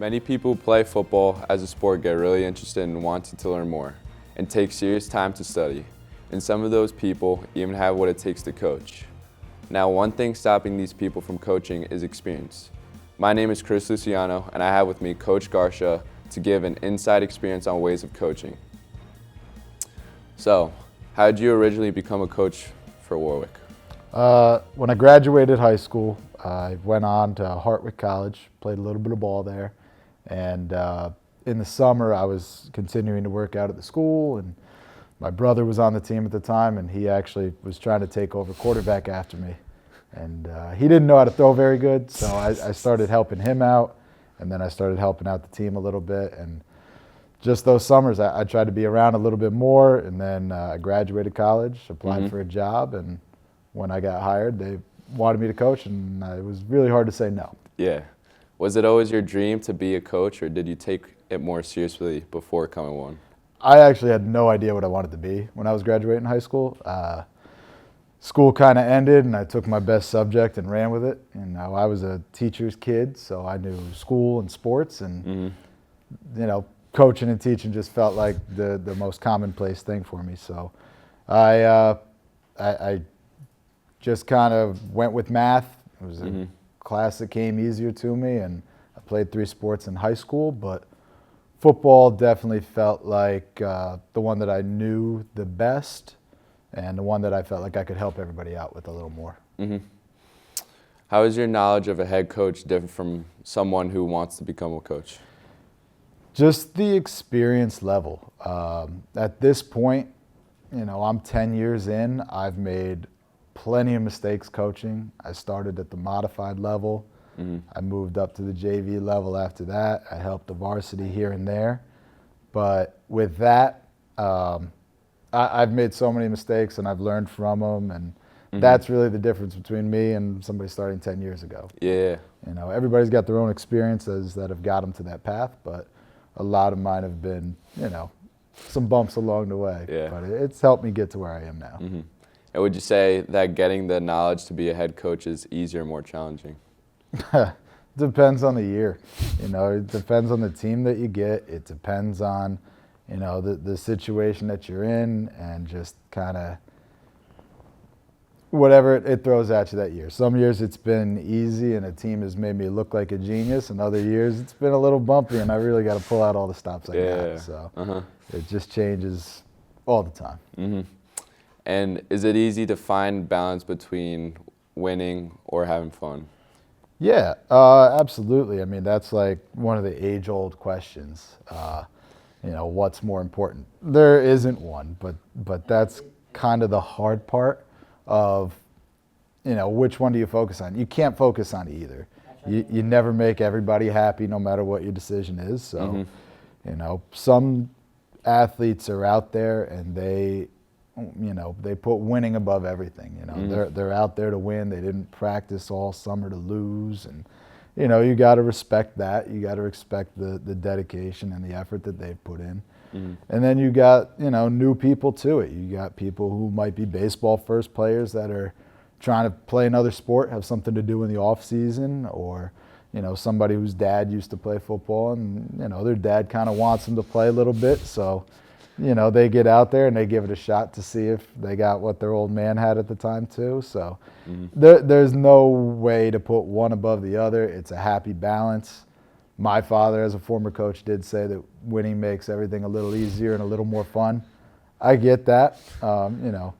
Many people who play football as a sport get really interested in wanting to learn more and take serious time to study. And some of those people even have what it takes to coach. Now, one thing stopping these people from coaching is experience. My name is Chris Luciano, and I have with me Coach Garcia to give an inside experience on ways of coaching. So, how did you originally become a coach for Warwick? When I graduated high school, I went on to Hartwick College, played a little bit of ball there, and in the summer I was continuing to work out at the school, and my brother was on the team at the time, and he actually was trying to take over quarterback after me. And he didn't know how to throw very good, so I started helping him out, and then I started helping out the team a little bit. And just those summers, I tried to be around a little bit more, and then I graduated college, applied for a job, and when I got hired, they wanted me to coach, and it was really hard to say no. Yeah. Was it always your dream to be a coach, or did you take it more seriously before becoming one? I actually had no idea what I wanted to be when I was graduating high school. School kind of ended, and I took my best subject and ran with it. You know, I was a teacher's kid, so I knew school and sports, and you know, coaching and teaching just felt like the most commonplace thing for me. So I just kind of went with math. It was a class that came easier to me, and I played 3 sports in high school, but football definitely felt like the one that I knew the best, and the one that I felt like I could help everybody out with a little more. How is your knowledge of a head coach different from someone who wants to become a coach? Just the experience level. At this point, you know, I'm 10 years in. I've made plenty of mistakes coaching. I started at the modified level. I moved up to the JV level after that. I helped the varsity here and there. But with that, I've made so many mistakes, and I've learned from them. And that's really the difference between me and somebody starting 10 years ago. Yeah. You know, everybody's got their own experiences that have got them to that path, but a lot of mine have been, you know, some bumps along the way. Yeah. But it's helped me get to where I am now. And would you say that getting the knowledge to be a head coach is easier or more challenging? Depends on the year. You know, it depends on the team that you get. It depends on, you know, the situation that you're in, and just kind of whatever it throws at you that year. Some years it's been easy and a team has made me look like a genius, and other years it's been a little bumpy and I really got to pull out all the stops I got. So it just changes all the time. And is it easy to find balance between winning or having fun? Yeah, absolutely. I mean, that's like one of the age-old questions. You know, what's more important? There isn't one, but that's kind of the hard part of, you know, which one do you focus on? You can't focus on either. You never make everybody happy no matter what your decision is. So, you know, some athletes are out there and they put winning above everything. You know, they're out there to win. They didn't practice all summer to lose, and you know, you got to respect that. You got to respect the dedication and the effort that they've put in. And then you got, you know, new people to it. You got people who might be baseball first players that are trying to play another sport, have something to do in the off season, or you know, somebody whose dad used to play football, and you know, their dad kind of wants them to play a little bit, so you know, they get out there and they give it a shot to see if they got what their old man had at the time too. So there's no way to put one above the other. It's a happy balance. My father, as a former coach, did say that winning makes everything a little easier and a little more fun. I get that. You know,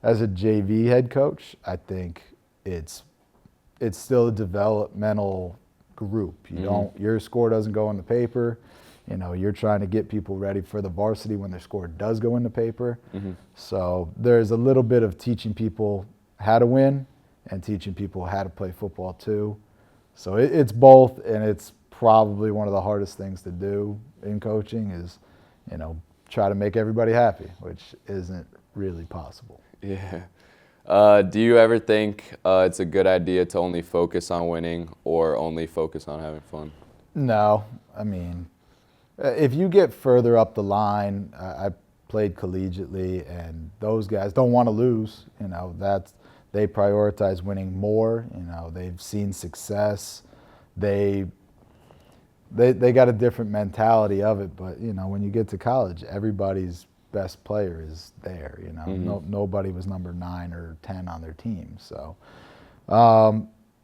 as a JV head coach, I think it's still a developmental group. Your score doesn't go in the paper. You know, you're trying to get people ready for the varsity when their score does go in the paper. So there's a little bit of teaching people how to win and teaching people how to play football too. So it's both, and it's probably one of the hardest things to do in coaching is, you know, try to make everybody happy, which isn't really possible. Yeah. Do you ever think it's a good idea to only focus on winning or only focus on having fun? No. I mean, if you get further up the line, I played collegiately, and those guys don't want to lose. You know, they prioritize winning more. You know, they've seen success. They they got a different mentality of it. But you know, when you get to college, everybody's best player is there. You know, nobody was number 9 or 10 on their team. So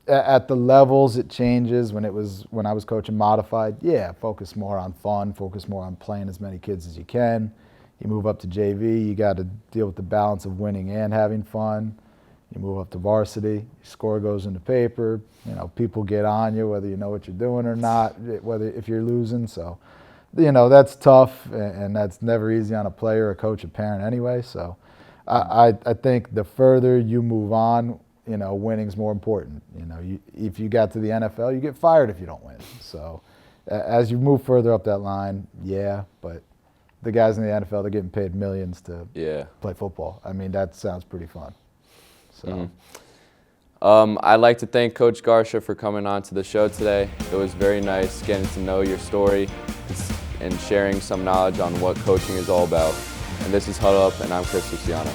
at the levels, it changes. When I was coaching modified, yeah, focus more on fun, focus more on playing as many kids as you can. You move up to JV, you got to deal with the balance of winning and having fun. You move up to varsity, your score goes in the paper. You know, people get on you whether you know what you're doing or not, whether if you're losing. So, you know, that's tough, and that's never easy on a player, a coach, a parent anyway. So I think the further you move on, you know, winning's more important. You know, if you got to the NFL, you get fired if you don't win. So as you move further up that line, yeah, but the guys in the NFL, they're getting paid millions to play football. I mean, that sounds pretty fun. So. I'd like to thank Coach Garcia for coming on to the show today. It was very nice getting to know your story and sharing some knowledge on what coaching is all about. And this is Huddle Up, and I'm Chris Luciano.